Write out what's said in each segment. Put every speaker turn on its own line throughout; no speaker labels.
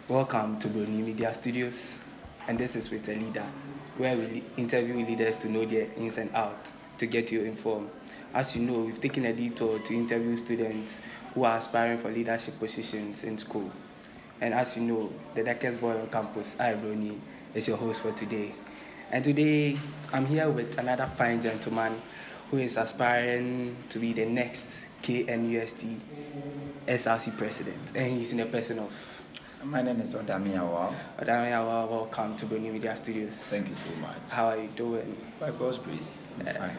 Welcome to Brony Media Studios, and this is with a leader, where we interview leaders to know their ins and outs, to get you informed. As you know, we've taken a detour to interview students who are aspiring for leadership positions in school. And as you know, the darkest boy on campus, I, Brony, is your host for today. And today, I'm here with another fine gentleman who is aspiring to be the next KNUST SRC president, and he's in the person of.
My name is ODAME AWAL.
ODAME AWAL, welcome to Brony Media Studios.
Thank you so much.
How are you doing?
By God's grace, I'm fine.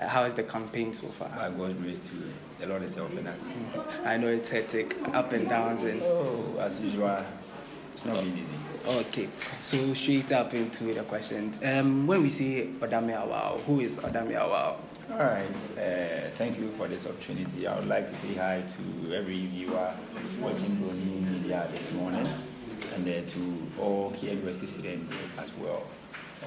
How is the campaign so far?
By God's grace too. The Lord is helping us.
I know it's hectic, up and downs, and
as usual, it's not been easy.
Okay, so straight up into the questions. When we say ODAME AWAL, who is ODAME AWAL?
All right, thank you for this opportunity. I would like to say hi to every viewer watching Brony Media this morning, and to all KNUST students as well.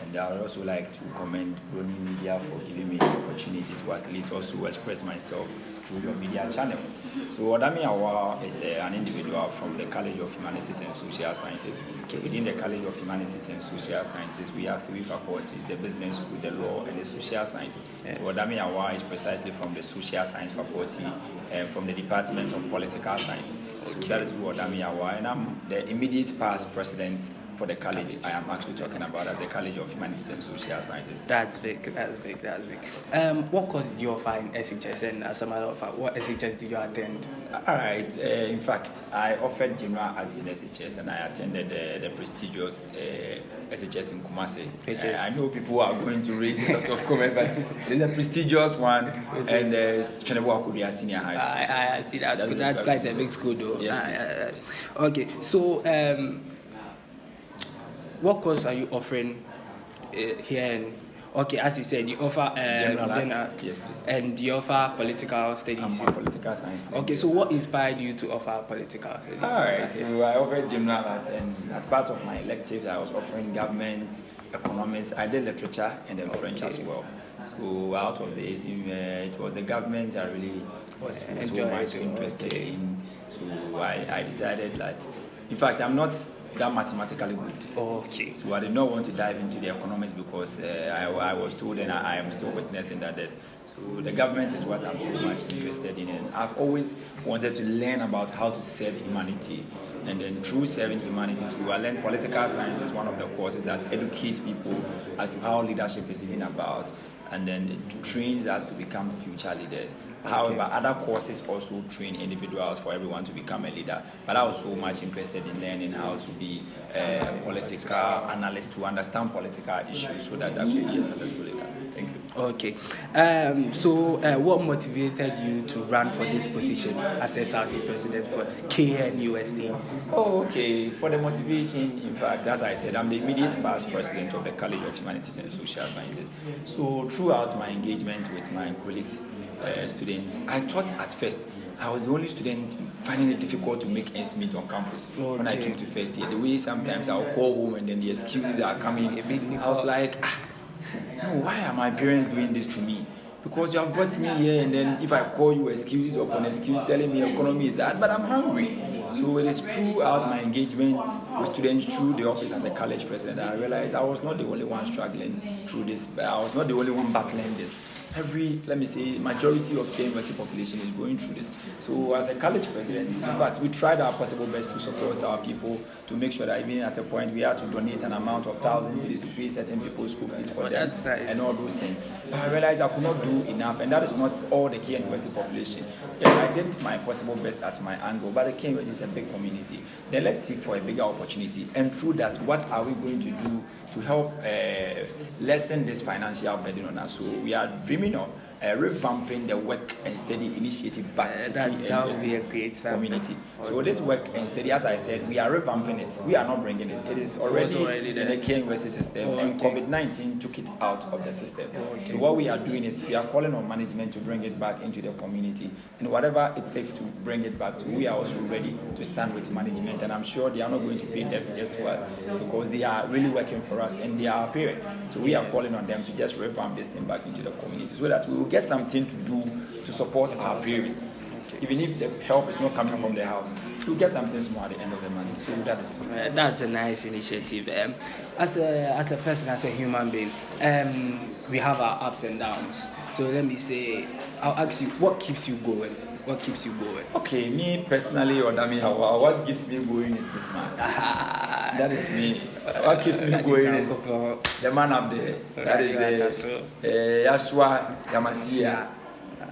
And I would also like to commend Brony Media for giving me the opportunity to at least also express myself through your media channel. So ODAME AWAL is an individual from the College of Humanities and Social Sciences. Within the College of Humanities and Social Sciences, we have three faculties: the business school, the law, and the social sciences. Yes. So ODAME AWAL is precisely from the social science faculty and from the Department of Political Science. So that is who ODAME AWAL, and I'm the immediate past president for the college I am actually talking about at the College of Humanities and Social Sciences.
That's big. What course did you offer in SHS, and as a matter of fact, what SHS did you attend?
All right, in fact, I offered general arts in SHS, and I attended the prestigious SHS in Kumasi. I know people are going to raise a lot of comments, but it's a prestigious one, and Fenebo Akudia Senior High School.
I see that's quite a big school though.
Yes,
okay, so what course are you offering here? Okay, as you said, you offer
general arts. Yes, please.
And you offer political studies.
I'm a political science student.
Okay, so what inspired you to offer political studies?
All right, so I offered general arts, and as part of my electives, I was offering government, economics. I did literature and then French as well. So out of this, it was the government I really was so much interested in. So I decided that, in fact, I'm not that mathematically good.
Okay.
So I did not want to dive into the economics because I was told, and I am still witnessing that there's. So the government is what I'm so much interested in, and I've always wanted to learn about how to serve humanity, and then through serving humanity too, I learned political science is one of the courses that educate people as to how leadership is even about, and then it trains us to become future leaders. Okay. However, other courses also train individuals for everyone to become a leader. But I was so much interested in learning how to be a political analyst, to understand political issues so that I can be a successful leader. Thank you.
Okay. So what motivated you to run for this position as SRC president for KNUST?
Oh, okay. For the motivation, in fact, as I said, I'm the immediate past president of the College of Humanities and Social Sciences. So throughout my engagement with my colleagues, students, I thought at first I was the only student finding it difficult to make ends meet on campus. Okay. When I came to first year, the way sometimes I'll call home and then the excuses are coming, I was like, no, why are my parents doing this to me? Because you have brought me here, and then if I call you excuses upon excuse telling me economy is hard, but I'm hungry. So it is throughout my engagement with students through the office as a college president, I realized I was not the only one struggling through this, but I was not the only one battling this. Majority of the university population is going through this. So as a college president, in fact, we tried our possible best to support our people, to make sure that even at a point we had to donate an amount of 1,000 cedis to pay certain people's school fees for them, nice. And all those things. But I realized I could not do enough, and that is not all the KN University population. Yes, I did my possible best at my angle, but the KN University is a big community. Then let's seek for a bigger opportunity, and through that, what are we going to do to help lessen this financial burden on us? So we are dreaming of revamping the work and study initiative back to the community. Okay. So this work and study, as I said, we are revamping it. We are not bringing it. It is already in the K University system, and COVID-19 took it out of the system. Okay. So what we are doing is we are calling on management to bring it back into the community, and whatever it takes to bring it back to, we are also ready to stand with management, and I'm sure they are not going to pay deaf ears to us because they are really working for us and they are our parents. So we are calling on them to just revamp this thing back into the community so that we will get something to do to support our parents. Even if the help is not coming from the house, you get something small at the end of the month. So
that's a nice initiative. As a person, as a human being, we have our ups and downs. So let me say, I'll ask you, what keeps you going? What keeps you going?
Okay, me personally, ODAME AWAL, what keeps me going is this man. That is me. What keeps me going is the man up there. That is the Yashua Yamasia.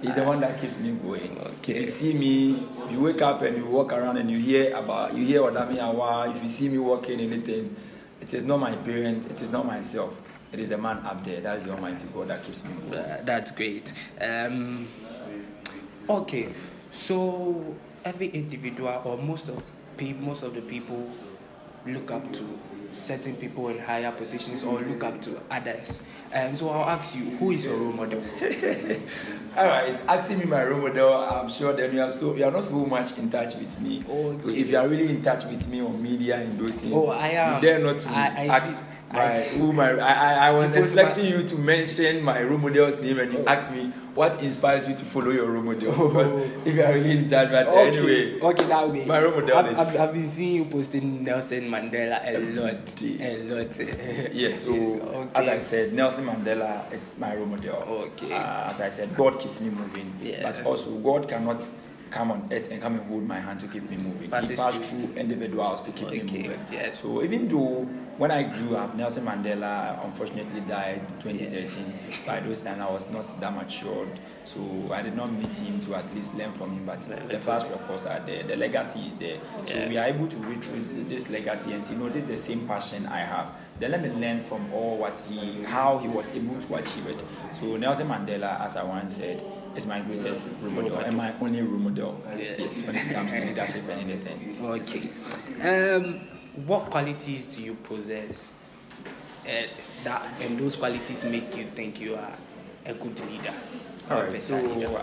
He's the one that keeps me going.
Okay.
If you see me, if you wake up and you walk around and you hear ODAME AWAL, if you see me walking anything, it is not my parent, it is not myself. It is the man up there. That is the Almighty God that keeps me going.
That's great. Okay, so every individual or most of the people look up to certain people in higher positions or look up to others. So I'll ask you, who is your role model?
All right, asking me my role model, I'm sure then you are not so much in touch with me.
Okay.
If you are really in touch with me on media and those things,
I am.
You dare not to ask. I was expecting you to mention my role model's name and you asked me what inspires you to follow your role model. Because if you are really in touch, but anyway,
that way.
My role model is.
I've been seeing you posting Nelson Mandela a lot.
Yes, so as I said, Nelson Mandela is my role model.
Okay.
As I said, God keeps me moving, but also God cannot come on earth and come and hold my hand to keep me moving. He passed through individuals to keep me moving.
Yes.
So even though when I grew up, Nelson Mandela unfortunately died 2013. By those times I was not that matured, so I did not meet him to at least learn from him. But the past records are there, the legacy is there. So we are able to read through this legacy and see, no, this is the same passion I have. Then let me learn from how he was able to achieve it. So Nelson Mandela, as I once said, is my greatest role model and my only role model. Yes, when it comes to leadership and anything.
Okay. What qualities do you possess and those qualities make you think you are a good leader?
All right, so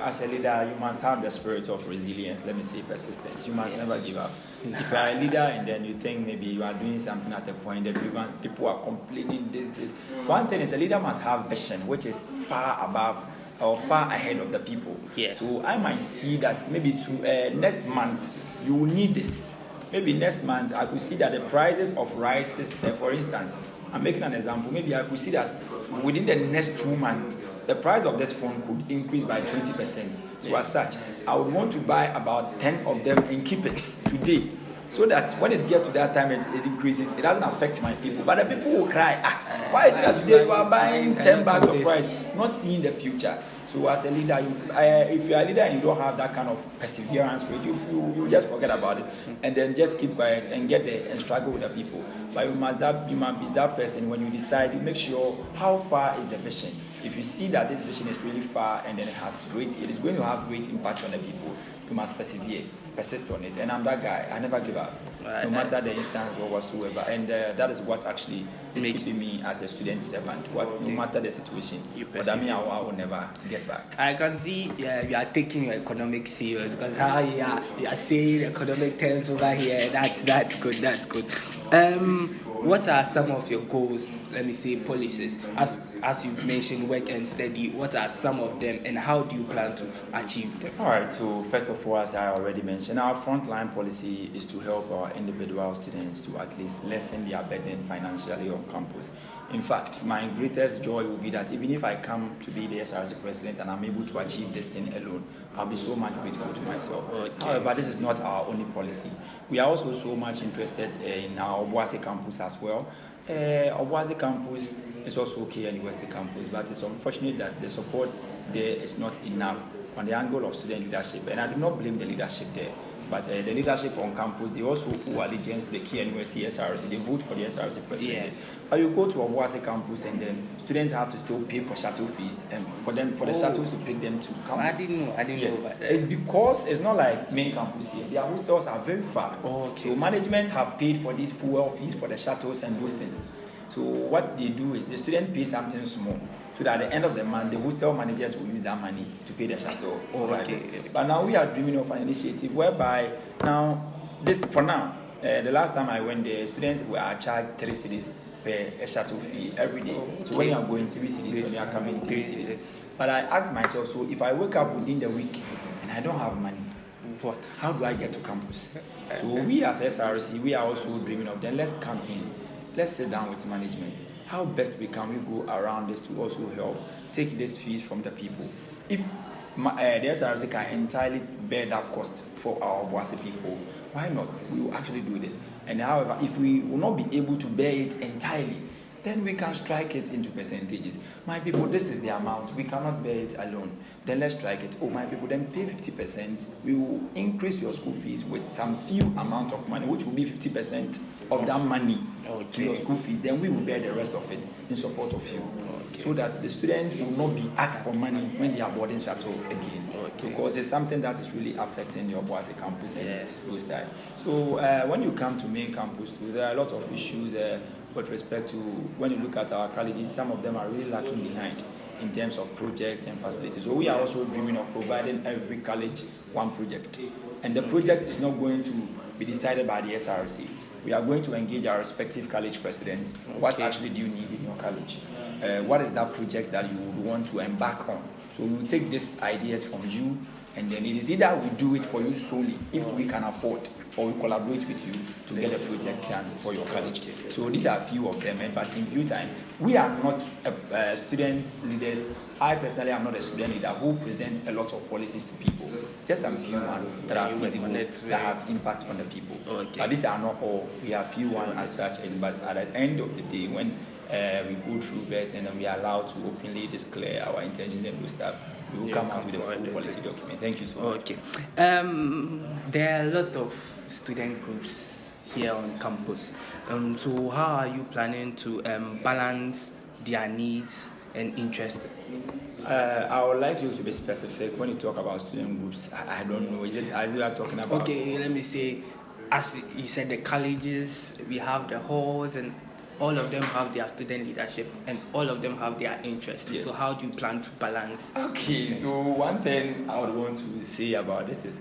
as a leader, you must have the spirit of resilience, let me say persistence. You must never give up. If you are a leader and then you think maybe you are doing something at a point that people are complaining this. One thing is a leader must have vision, which is far above or far ahead of the people.
Yes.
So I might see that maybe next month you will need this. Maybe next month I could see that the prices of rice, for instance, I'm making an example. Maybe I could see that within the next 2 months, the price of this phone could increase by 20%. So as such, I would want to buy about 10 of them and keep it today, so that when it gets to that time it increases, it doesn't affect my people. But the people will cry, why is it that today you are buying 10 bags of rice, not seeing the future? So as a leader, if you are a leader and you don't have that kind of perseverance, you just forget about it and then just keep quiet and get there and struggle with the people. But you must be that person. When you decide, you make sure how far is the vision. If you see that this vision is really far and then it is going to have great impact on the people, you must persist on it. And I'm that guy. I never give up, no matter the instance or whatsoever. And that is what actually is keeping me as a student servant. No matter the situation, but I will never get back.
I can see you are taking your economics serious, because how you are saying economic terms over here. That's good. What are some of your goals? Let me say policies. As you've mentioned, work and study. What are some of them, and how do you plan to achieve them?
All right. So first of all, as I already mentioned, our frontline policy is to help our individual students to at least lessen their burden financially on campus. In fact, my greatest joy will be that even if I come to be the SRC president and I'm able to achieve this thing alone, I'll be so much grateful to myself. Okay. However, this is not our only policy. We are also so much interested in our Obuasi campus as well. Obuasi campus is also KNUST campus, but it's unfortunate that the support there is not enough on the angle of student leadership, and I do not blame the leadership there. But the leadership on campus, they also owe allegiance to the KNUST SRC. They vote for the SRC president. Yes. But you go to Obuasi campus and then students have to still pay for shuttle fees and for the shuttles to pick them to campus.
I didn't know about that.
It's because it's not like main campus here. Their hostels are very far.
Okay.
So management have paid for these fuel fees for the shuttles and those things. So what they do is the student pays something small, so that at the end of the month, the hostel managers will use that money to pay the shuttle. But now we are dreaming of an initiative whereby the last time I went there, students were charged 3 cedis per shuttle fee every day. So when you are going 3 cedis, when you are coming 3 cedis. But I asked myself, so if I wake up within the week and I don't have money,
What?
How do I get to campus? So we as SRC, we are also dreaming of, then let's come in. Let's sit down with management. How best we go around this to also help take this fees from the people. If the SRC can entirely bear that cost for our Boise people, why not? We will actually do this. And however, if we will not be able to bear it entirely, then we can strike it into percentages. My people, this is the amount. We cannot bear it alone. Then let's strike it. Oh, my people, then pay 50%. We will increase your school fees with some few amount of money, which will be 50% of that money to your school fees. Then we will bear the rest of it in support of you. So that the students will not be asked for money when they are boarding shuttle again. Because it's something that is really affecting your Boise campus and those type. So when you come to main campus too, there are a lot of issues with respect to when you look at our colleges. Some of them are really lacking behind in terms of project and facilities. So we are also dreaming of providing every college one project. And the project is not going to be decided by the SRC. We are going to engage our respective college presidents. What actually do you need in your college? What is that project that you would want to embark on? So we will take these ideas from you, and then it is either we do it for you solely if we can afford, or we collaborate with you to get a project done for your college. So these are a few of them, but in due time, we are not student leaders. I personally am not a student leader who present a lot of policies to people. Just a few ones that are visible, that have impact on the people. But these are not all. We have few ones as such, but at the end of the day, when we go through that and then we are allowed to openly declare our intentions and do stuff, we will come out with a full policy document. Thank you so much.
Okay. There are a lot of student groups here on campus. So how are you planning to balance their needs and interests?
I would like you to be specific when you talk about student groups. I don't know. Is it as you are talking about?
Okay, let me say, as you said, the colleges, we have the halls, and all of them have their student leadership, and all of them have their interests. So how do you plan to balance?
Okay, so one thing I would want to say about this is,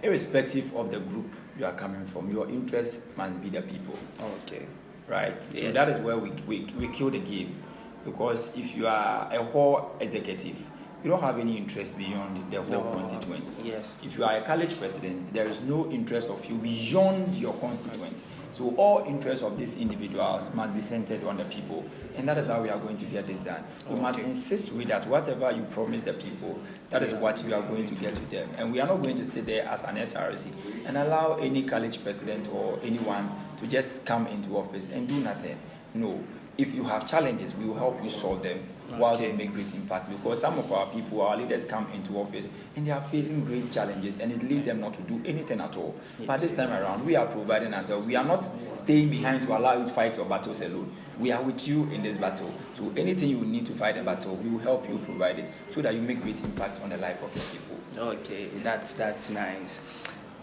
irrespective of the group you are coming from, your interest must be the people.
Okay.
Right? So that is where we kill the game. Because if you are a whole executive, you don't have any interest beyond the whole constituent.
Yes.
If you are a college president, there is no interest of you beyond your constituent. So all interests of these individuals must be centered on the people, and that is how we are going to get this done. We must insist with that whatever you promise the people, that is what you are going to get to them. And we are not going to sit there as an SRC and allow any college president or anyone to just come into office and do nothing. No. If you have challenges, we will help you solve them whilst you make great impact. Because some of our people, our leaders come into office and they are facing great challenges, and it leads them not to do anything at all. But this time around, we are providing ourselves. We are not staying behind to allow you to fight your battles alone. We are with you in this battle. So anything you need to fight a battle, we will help you provide it so that you make great impact on the life of your people.
Okay, that's nice.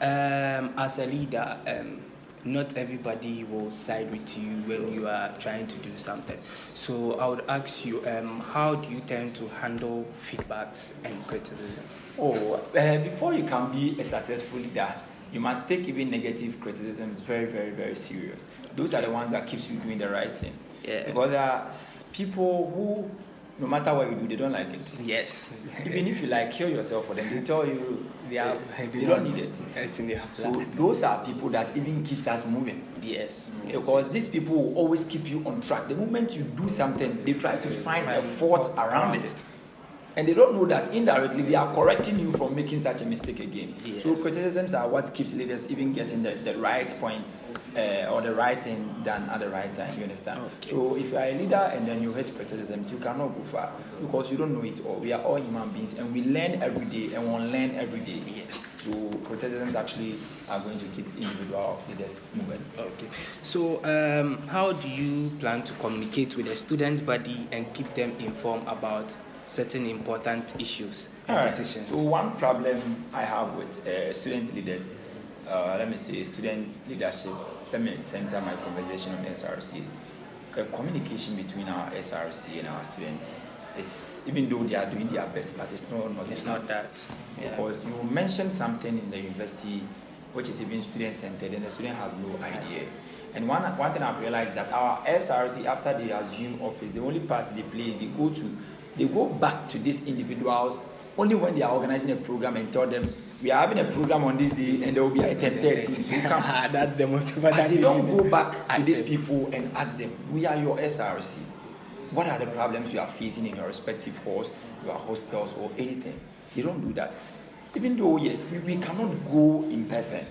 As a leader, not everybody will side with you when you are trying to do something. So I would ask you, how do you tend to handle feedbacks and criticisms?
Before you can be a successful leader, you must take even negative criticisms very, very, very serious. Those are the ones that keeps you doing the right thing. Because there are people who, no matter what you do, they don't like it.
Yes.
Even if you kill yourself for them, they tell you they don't need it. So those are people that even keeps us moving.
Yes.
Because these people will always keep you on track. The moment you do something, they try to find a fault around it. And they don't know that indirectly they are correcting you from making such a mistake again. So criticisms are what keeps leaders even getting the right point or the right thing done at the right time. You understand? So if you are a leader and then you hate criticisms, you cannot go far because you don't know it all. We are all human beings and we learn every day and we learn every day. So criticisms actually are going to keep individual leaders moving.
So how do you plan to communicate with the student body and keep them informed about certain important issues and decisions?
So one problem I have with student leaders, let me say student leadership, let me center my conversation on SRC, is communication between our SRC and our students. Even though they are doing their best, but it's not that. Because you mentioned something in the university which is even student-centered and the student have no idea. And one thing I've realized that our SRC, after they assume office, the only part they play is they go back to these individuals Only when they are organizing a program and tell them, we are having a program on this day and there will be a 10:30. So come.
That's the most
But
important.
they don't go back to these people and ask them, we are your SRC. What are the problems you are facing in your respective halls, your hostels, or anything? They don't do that. Even though, yes, we cannot go in person,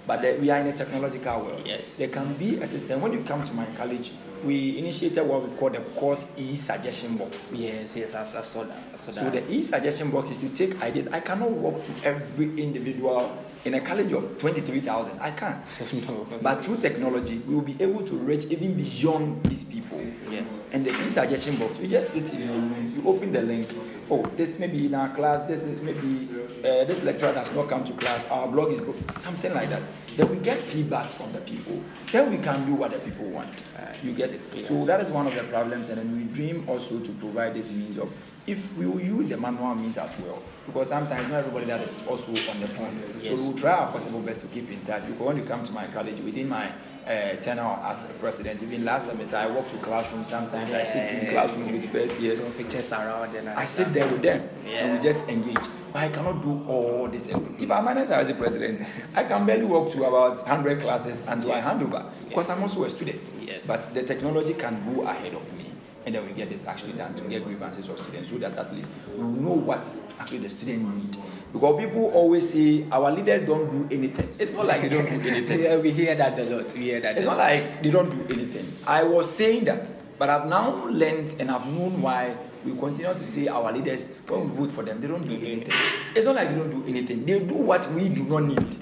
but we are in a technological world.
Yes.
There can be a system. When you come to my college, we initiated what we call the course e-suggestion box.
Yes, I saw that.
So the e-suggestion box is to take ideas. I cannot walk to every individual in a college of 23,000. I can't.
No.
But through technology, we will be able to reach even beyond these people.
Yes.
And the e-suggestion box, you just sit in your room, you open the link. Oh, this may be in our class, this maybe this lecturer does not come to class, our blog is broken, something like that. Then we get feedbacks from the people. Then we can do what the people want. You get it?
Yes.
So that is one of the problems, and then we dream also to provide this means of, if we will use the manual means as well, because sometimes not everybody that is also on the phone.
Yes.
So we will try our possible best to keep in touch, because when you come to my college, within my tenure as a president, even last semester, I walk to classrooms. Sometimes I sit in classrooms with first years.
So pictures around and
I sit there with them and we just engage. But I cannot do all this. If I'm an SRC president, I can barely walk to about 100 classes until I hand over, because I'm also a student.
Yes.
But the technology can go ahead of me, and then we get this actually done to get grievances of students, so that at least we will know what actually the student need. Because people always say our leaders don't do anything. It's not like they don't do anything.
Yeah, we hear that a lot.
It's not like they don't do anything. I was saying that, but I've now learned and I've known why we continue to say our leaders, when we vote for them, they don't do anything. It's not like they don't do anything. They do what we do not need.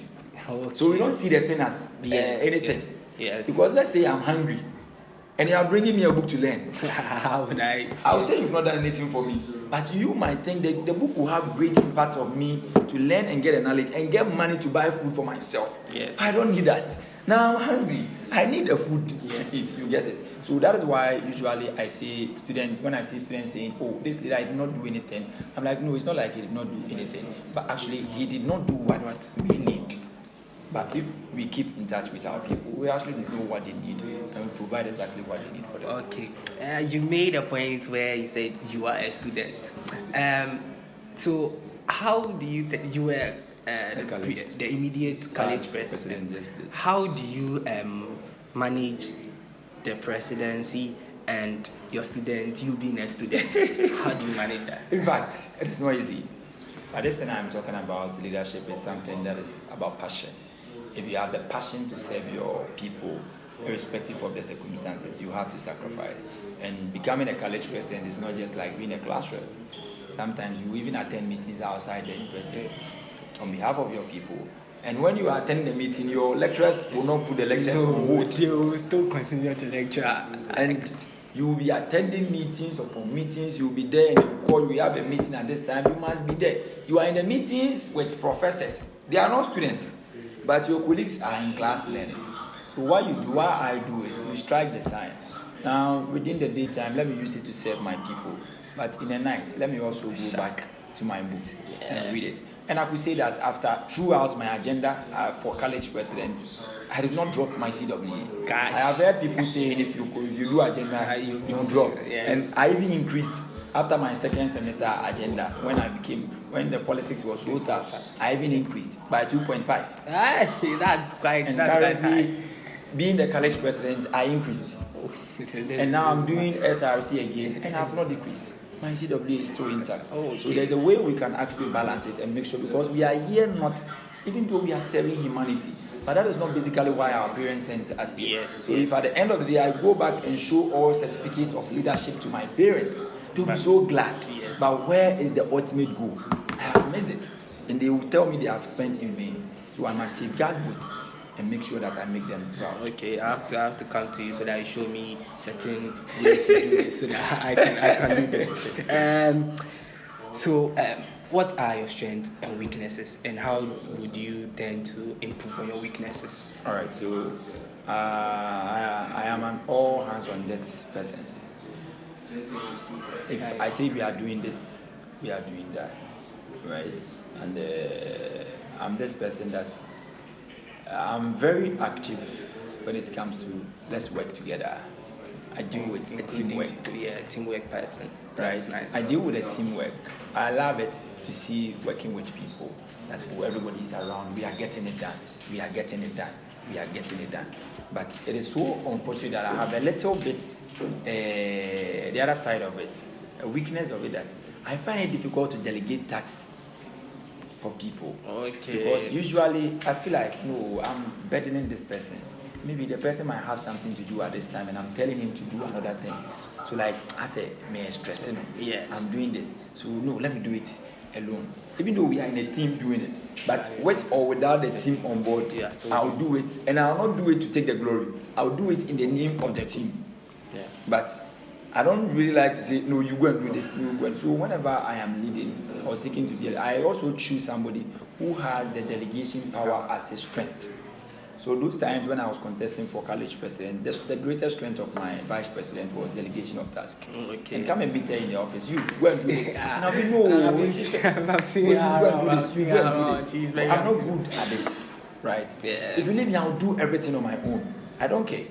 Okay.
So we don't see the thing as anything.
Yes.
Because let's say I'm hungry and you are bringing me a book to learn.
How would I?
I will say you've not done anything for me. But you might think that the book will have great impact of me to learn and get a knowledge and get money to buy food for myself.
Yes.
I don't need that. Now I'm hungry. I need the food to eat. You get it? So that is why usually I say students, when I see students saying, oh, this leader did not do anything, I'm like, no, it's not like he did not do anything. But actually he did not do what we need. But if we keep in touch with our people, we actually know what they need and we provide exactly what they need for them.
Okay. You made a point where you said you are a student. So how do you you were the immediate college president?
Yes, please.
How do you manage the presidency and your student, you being a student? How do you manage that?
In fact, it is not easy. But this thing I'm talking about, leadership, is something that is about passion. If you have the passion to serve your people, irrespective of the circumstances, you have to sacrifice. And becoming a college president is not just like being a classroom. Sometimes you even attend meetings outside the university on behalf of your people. And when you attend the meeting, your lecturers will not put the lectures on hold.
They will still continue to lecture.
And you will be attending meetings upon meetings. You will be there and they will call you. We have a meeting at this time. You must be there. You are in the meetings with professors. They are not students, but your colleagues are in class learning. So what I do is we strike the time. Now, within the daytime, let me use it to serve my people. But in the night, let me also go back to my books and read it. And I could say that throughout my agenda for college president, I did not drop my CWA.
Gosh.
I have heard people saying if you do agenda, you don't drop.
Yeah.
And I even increased after my second semester agenda when the politics was so tough. I even increased by 2.5.
That's quite.
And
that's quite high.
currently, being the college president, I increased. And now I'm doing SRC again, and I've not decreased. My CWA is still intact.
Oh, okay.
So there's a way we can actually balance it and make sure, because we are here not, even though we are serving humanity, but that is not basically why our parents sent us here.
Yes,
so if at the end of the day I go back and show all certificates of leadership to my parents, they'll be so glad.
Yes.
But where is the ultimate goal? I have missed it. And they will tell me they have spent in vain. So I must safeguard both and make sure that I make them proud.
Okay, I have to come to you so that you show me certain ways to do this so that I can do this. What are your strengths and weaknesses, and how would you tend to improve on your weaknesses?
All right, so I am an all hands on deck person. If I say we are doing this, we are doing that, right? And I'm this person that I'm very active when it comes to let's work together. I deal with a teamwork.
Yeah, teamwork person.
Right.
That's nice.
I deal with a teamwork. I love it to see working with people that everybody is around. We are getting it done. We are getting it done. We are getting it done. But it is so unfortunate that I have a little bit the other side of it, a weakness of it, that I find it difficult to delegate tasks for people.
Okay.
Because usually I feel like, no, I'm burdening this person. Maybe the person might have something to do at this time and I'm telling him to do another thing. So like I say, man, stressing.
Yes.
I'm doing this. So no, let me do it alone. Even though we are in a team doing it. But with or without the team on board, I'll do it. And I'll not do it to take the glory. I'll do it in the name of the team.
Yeah.
But I don't really like to say, no, you go and do this. No, go and. So whenever I am leading or seeking to be, I also choose somebody who has the delegation power as a strength. So those times when I was contesting for college president, the greatest strength of my vice president was delegation of task.
Okay.
And come and meet her in the office. You go and do this. And I'll be no.
I've seen her.
You go and do this. You go and do this. I'm not good at it, right?
Yeah.
If you leave me, I'll do everything on my own. I don't care.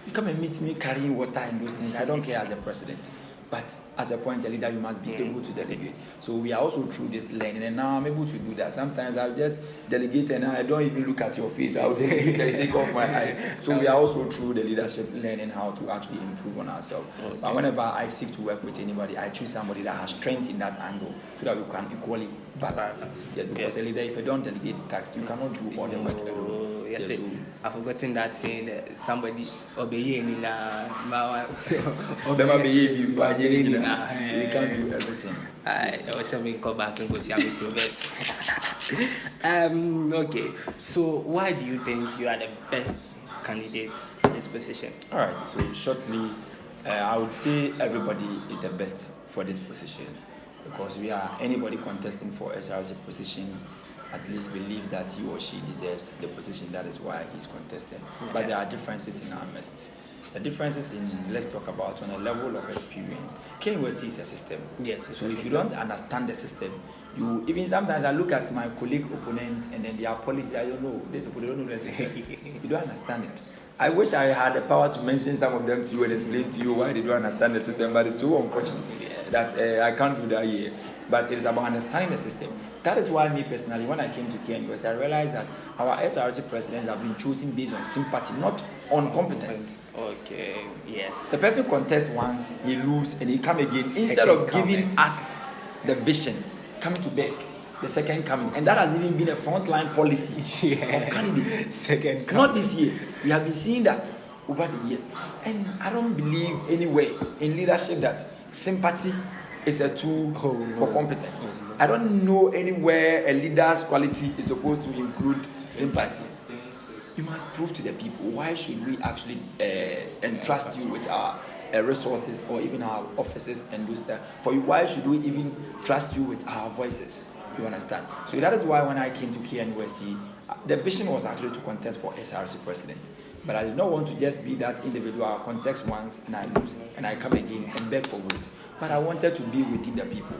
You come and meet me carrying water and those things. I don't care as the president. But at a point, a leader, you must be able to delegate. So we are also through this learning, and now I'm able to do that. Sometimes I'll just delegate and I don't even look at your face. I'll delegate and take off my eyes. So we are also through the leadership learning how to actually improve on ourselves. Okay. But whenever I seek to work with anybody, I choose somebody that has strength in that angle so that we can equally balance. Yeah, because a leader, if you don't delegate tasks, you cannot do all the work alone.
Yes, yeah, so I've forgotten that saying that somebody obey me now. So
you can't do everything.
I also mean come back and go see how we progress. Okay. So why do you think you are the best candidate for this position?
Alright, so shortly, I would say everybody is the best for this position because anybody contesting for SRC position at least believes that he or she deserves the position. That is why he's contesting. Yeah. But there are differences in our midst. The differences let's talk about on a level of experience. KNUST is a system.
Yes.
So if you don't understand the system, even sometimes I look at my colleague opponent and then their policy, I don't know, these people don't know the system. You don't understand it. I wish I had the power to mention some of them to you and explain to you why they don't understand the system, but it's so unfortunate that I can't do that here. But it is about understanding the system. That is why me personally, when I came to KNUST, I realized that our SRC presidents have been chosen based on sympathy, not on competence.
Okay, yes.
The person contests once, he loses, and he come again. Instead of giving us the vision, coming to beg, the second coming. And that has even been a frontline policy of candidates.
Second coming.
Not this year. We have been seeing that over the years. And I don't believe anywhere in leadership that sympathy is a tool for competence. I don't know anywhere a leader's quality is supposed to include sympathy. You must prove to the people why should we actually entrust you with our resources or even our offices and do stuff. For you, why should we even trust you with our voices? You understand? So that is why when I came to KNUST, the vision was actually to contest for SRC president. But I did not want to just be that individual. I contest once and I lose and I come again and beg for vote. But I wanted to be within the people.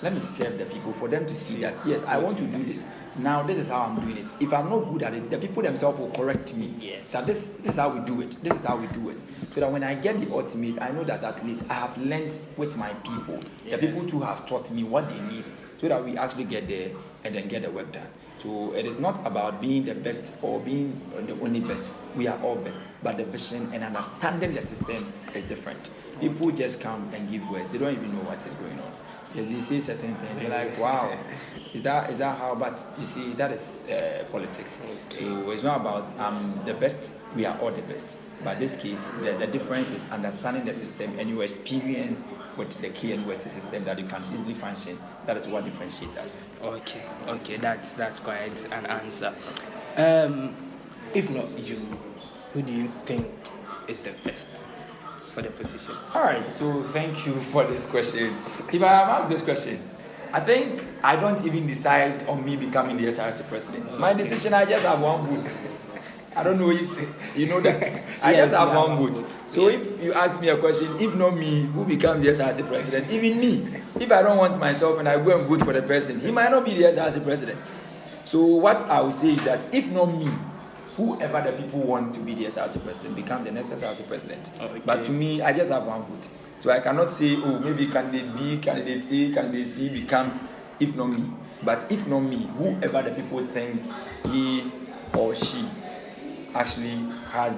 Let me serve the people for them to see that, yes, I want to do this. Now, this is how I'm doing it. If I'm not good at it, the people themselves will correct me.
Yes.
That this is how we do it. This is how we do it. So that when I get the ultimate, I know that at least I have learned with my people. Yes. The people too have taught me what they need so that we actually get there and then get the work done. So it is not about being the best or being the only best. We are all best. But the vision and understanding the system is different. People just come and give words. They don't even know what is going on. They say certain things. They're like, wow, is that how? But you see, that is politics. So it's not about the best. We are all the best. But this case, the difference is understanding the system and your experience with the KNUST system that you can easily function. That is what differentiates us.
Okay, that's quite an answer. If not you, who do you think is the best for the position?
All right, so thank you for this question. If I am asked this question, I think I don't even decide on me becoming the SRC president. My decision, I just have one vote. I don't know if you know that. I just have one vote. So if you ask me a question, if not me, who becomes the SRC president? Even me. If I don't want myself and I go and vote for the person, he might not be the SRC president. So what I will say is that if not me, whoever the people want to be the SRC president becomes the next SRC president.
Okay.
But to me, I just have one vote. So I cannot say, oh, maybe candidate B, candidate A, candidate C becomes, if not me. But if not me, whoever the people think he or she actually have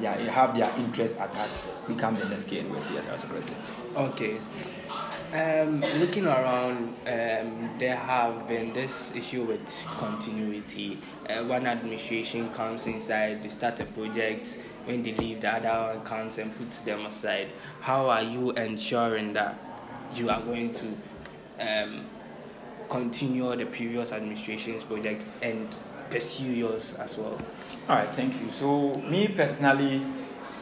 their interest at heart become the next KNUST SRC president.
Okay. Looking around, there have been this issue with continuity. One administration comes inside, they start a project, when they leave, the other one comes and puts them aside. How are you ensuring that you are going to continue the previous administration's project and pursue yours as well?
All right, thank you. So me personally,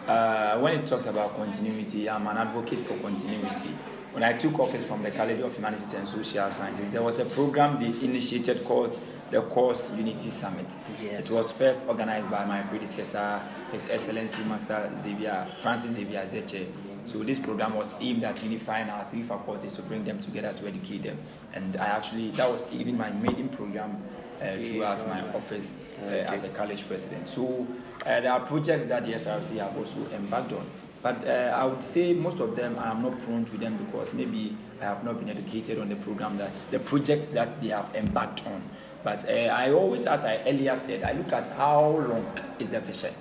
when it talks about continuity, I'm an advocate for continuity. When I took office from the College of Humanities and Social Sciences, there was a program they initiated called the KNUST Unity Summit.
Yes.
It was first organized by my predecessor, His Excellency Master Francis Xavier Zeche. So this program was aimed at unifying our three faculties to bring them together to educate them. And that was even my maiden program throughout my office as a college president. So there are projects that the SRC have also embarked on. But I would say most of them I am not prone to them because maybe I have not been educated on the projects that they have embarked on. But I always, as I earlier said, I look at how long is the vision.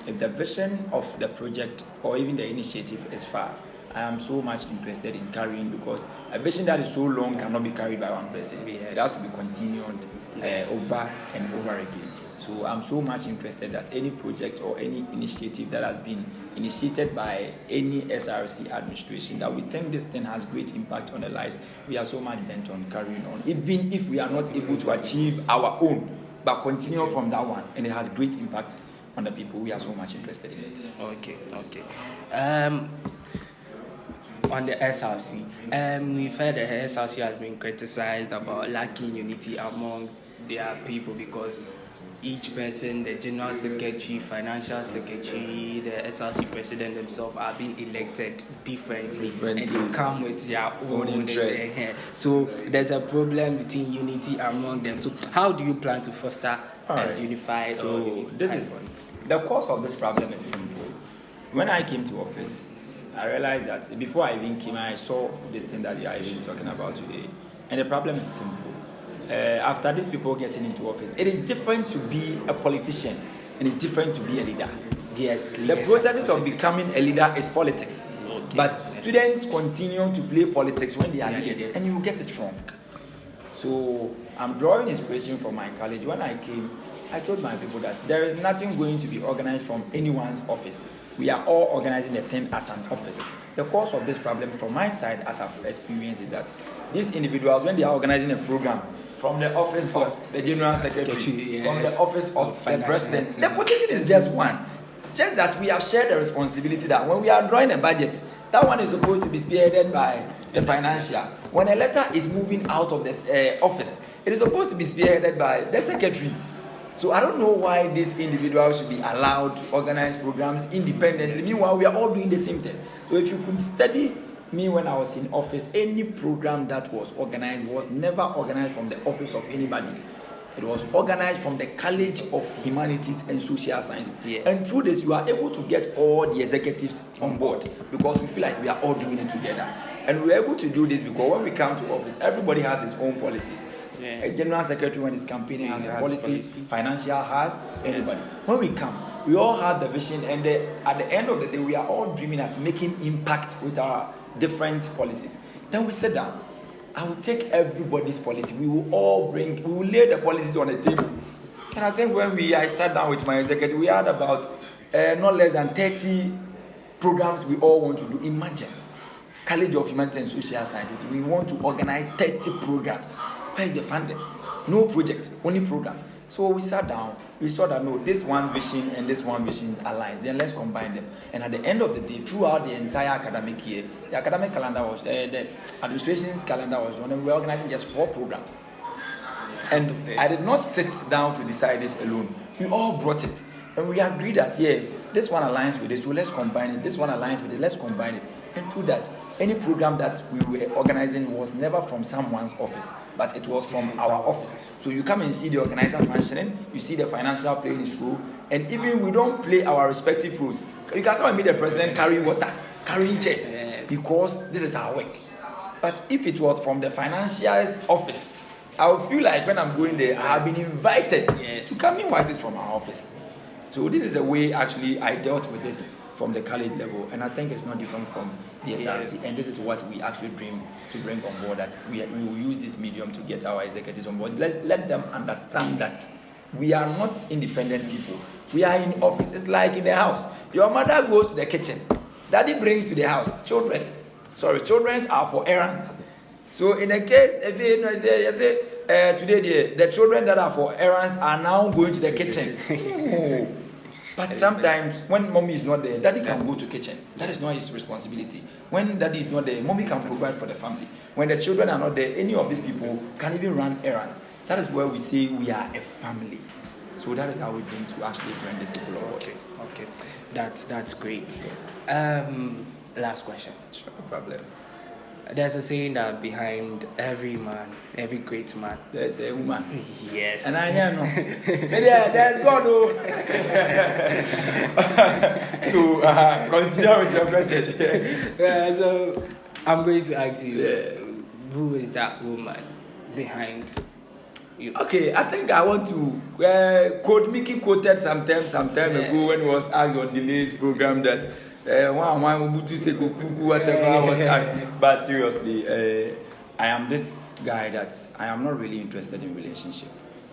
If the vision of the project or even the initiative is far, I am so much interested in carrying, because a vision that is so long cannot be carried by one person.
Yes.
It has to be continued over and over again. So I'm so much interested that any project or any initiative that has been initiated by any SRC administration, that we think this thing has great impact on the lives, we are so much bent on carrying on. Even if we are not able to achieve our own, but continue from that one, and it has great impact on the people, we are so much interested in it.
Okay. On the SRC, we've heard the SRC has been criticized about lacking unity among their people because each person, the general secretary, financial secretary, the SRC president themselves are being elected differently. And they come with their own
interests.
So there's a problem between unity among them. So how do you plan to foster a unified
the cause of this problem is simple. When I came to office, I realized that before I even came, I saw this thing that you are even talking about today. And the problem is simple. After these people getting into office, it is different to be a politician and it's different to be a leader. The processes of becoming a leader is politics. But students continue to play politics when they are leaders, and you will get it wrong. So I'm drawing inspiration from my college. When I came, I told my people that there is nothing going to be organized from anyone's office. We are all organizing the thing as an office. The cause of this problem from my side, as I've experienced, is that these individuals, when they are organizing a program, from the office of the general secretary, from the office of the president, the position is just one. Just that we have shared the responsibility that when we are drawing a budget, that one is supposed to be spearheaded by the financial. When a letter is moving out of the office, it is supposed to be spearheaded by the secretary. So I don't know why these individuals should be allowed to organize programs independently. Meanwhile, we are all doing the same thing. So if you could study me when I was in office, any program that was organized was never organized from the office of anybody. It was organized from the College of Humanities and Social Sciences.
Yes.
And through this, you are able to get all the executives on board because we feel like we are all doing it together. And we're able to do this because when we come to office, everybody has his own policies. A general secretary, when he's campaigning, has a policy. Financial has anybody. When we come, we all have the vision, and at the end of the day, we are all dreaming at making impact with our different policies. Then we sit down. I will take everybody's policy. We will lay the policies on the table. And I think when I sat down with my executive, we had about not less than 30 programs we all want to do. Imagine, College of Humanities and Social Sciences, we want to organize 30 programs. Where is the funding? No projects, only programs. So we sat down, we saw that no, this one vision and this one vision align. Then let's combine them. And at the end of the day, throughout the entire academic year, the academic calendar was the administration's calendar was running. We were organizing just 4 programs. And I did not sit down to decide this alone. We all brought it. And we agreed that, this one aligns with this, so let's combine it. This one aligns with it, let's combine it. And through that, any program that we were organizing was never from someone's office, but it was from our office. So you come and see the organizer functioning, you see the financial playing its role, and even we don't play our respective roles. You can come and meet the president carrying water, carrying chairs, because this is our work. But if it was from the financial's office, I would feel like when I'm going there, I have been invited to come in what is from our office. So this is the way actually I dealt with it from the college level, and I think it's not different from the SRC. And this is what we actually dream to bring on board, that we will use this medium to get our executives on board. Let them understand that we are not independent people. We are in office. It's like in the house. Your mother goes to the kitchen. Daddy brings to the house. Children are for errands. So in the case, if you say today the children that are for errands are now going to the kitchen. Oh. But sometimes when mommy is not there, daddy can go to kitchen. That is not his responsibility. When daddy is not there, mommy can provide for the family. When the children are not there, any of these people can even run errands. That is where we say we are a family. So that is how we bring to actually bring these people on board.
Okay. That's great. Last question.
Sure, no problem.
There's a saying that behind every man, every great man,
there's a woman.
Yes.
And I know. There's God. So continue with your question.
So I'm going to ask you, who is that woman behind you?
Okay, I think I want to quote Mickey quoted some time ago when he was asked on the latest program that whatever I was asked. But seriously, I am this guy that I am not really interested in relationship.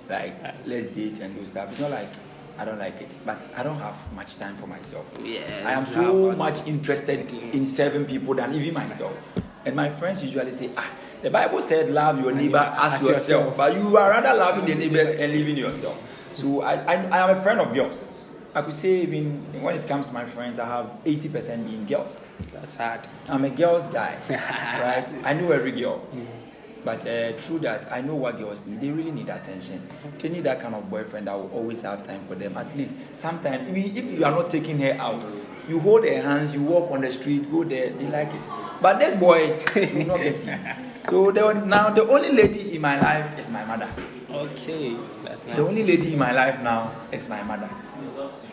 Like, let's date and do stuff. It's not like I don't like it, but I don't have much time for myself. I am so much interested in serving people than even myself. And my friends usually say, the Bible said love your neighbor as yourself, but you are rather loving the neighbors and leaving yourself. So I am a friend of yours. I could say even when it comes to my friends, I have 80% being girls.
That's hard.
I'm a girls guy, right? I know every girl. But through that, I know what girls need. They really need attention. They need that kind of boyfriend that will always have time for them. At least sometimes, if you are not taking her out, you hold her hands, you walk on the street, go there, they like it. But this boy will not get it. So now the only lady in my life is my mother.
Okay. That's nice.
The only lady in my life now is my mother.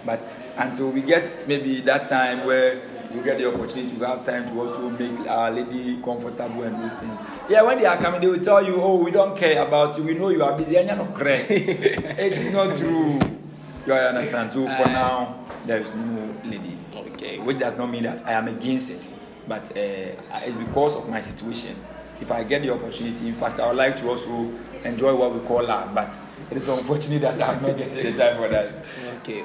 But until we get maybe that time where we get the opportunity to have time to also make our lady comfortable and those things. Yeah, when they are coming, they will tell you, oh, we don't care about you. We know you are busy. And you're not correct. It is not true. You understand? So for now, there is no lady.
Okay.
Which does not mean that I am against it. But it's because of my situation. If I get the opportunity, in fact, I would like to also enjoy what we call love. But it is unfortunate that I'm not getting the time for that.
Okay.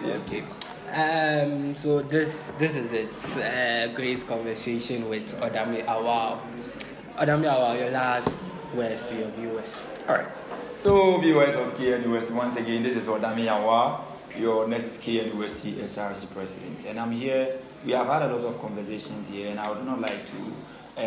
So this is it. Great conversation with ODAME AWAL. ODAME AWAL, your last words to your viewers.
All right. So viewers of KNUST, once again, this is ODAME AWAL, your next KNUST SRC president, and I'm here. We have had a lot of conversations here, and I would not like to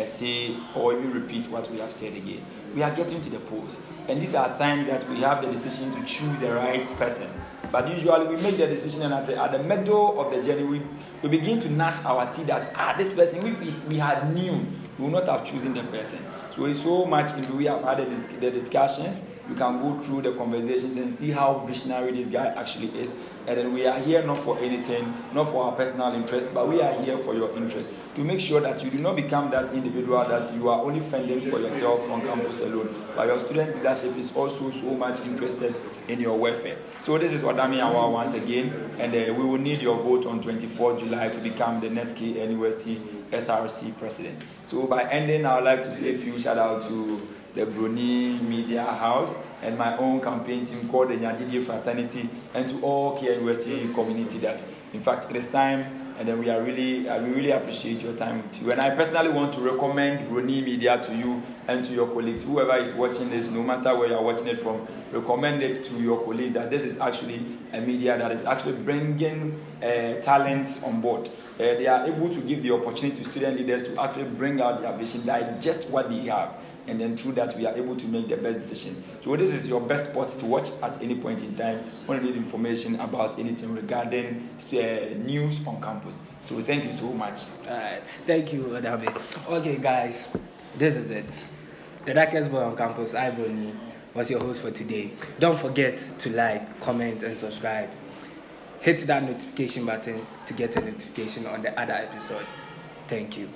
say or even repeat what we have said again. We are getting to the polls, and these are times that we have the decision to choose the right person. But usually we make the decision, and at the middle of the journey, we begin to gnash our teeth that this person, if we had known, we would not have chosen the person. So it's so much, we have had the discussions. You can go through the conversations and see how visionary this guy actually is. And then we are here not for anything, not for our personal interest, but we are here for your interest. To make sure that you do not become that individual that you are only fending for yourself on campus alone. But your student leadership is also so much interested in your welfare. So this is ODAME AWAL once again. And we will need your vote on 24 July to become the next KNUST SRC president. So by ending, I would like to say a few shout out to the Bruni Media House and my own campaign team called the Nyajidi Fraternity, and to all KNUST community that, in fact, it is time, and then we really appreciate your time with you. And I personally want to recommend Bruni Media to you and to your colleagues. Whoever is watching this, no matter where you are watching it from, recommend it to your colleagues that this is actually a media that is actually bringing talents on board. They are able to give the opportunity to student leaders to actually bring out their vision, digest what they have, and then through that we are able to make the best decisions. So this is your best spot to watch at any point in time when you need information about anything regarding news on campus. So thank you so much.
Thank you, ODAME. Okay, guys, this is it. The Darkest Boy on Campus, Iboni, was your host for today. Don't forget to like, comment, and subscribe. Hit that notification button to get a notification on the other episode. Thank you.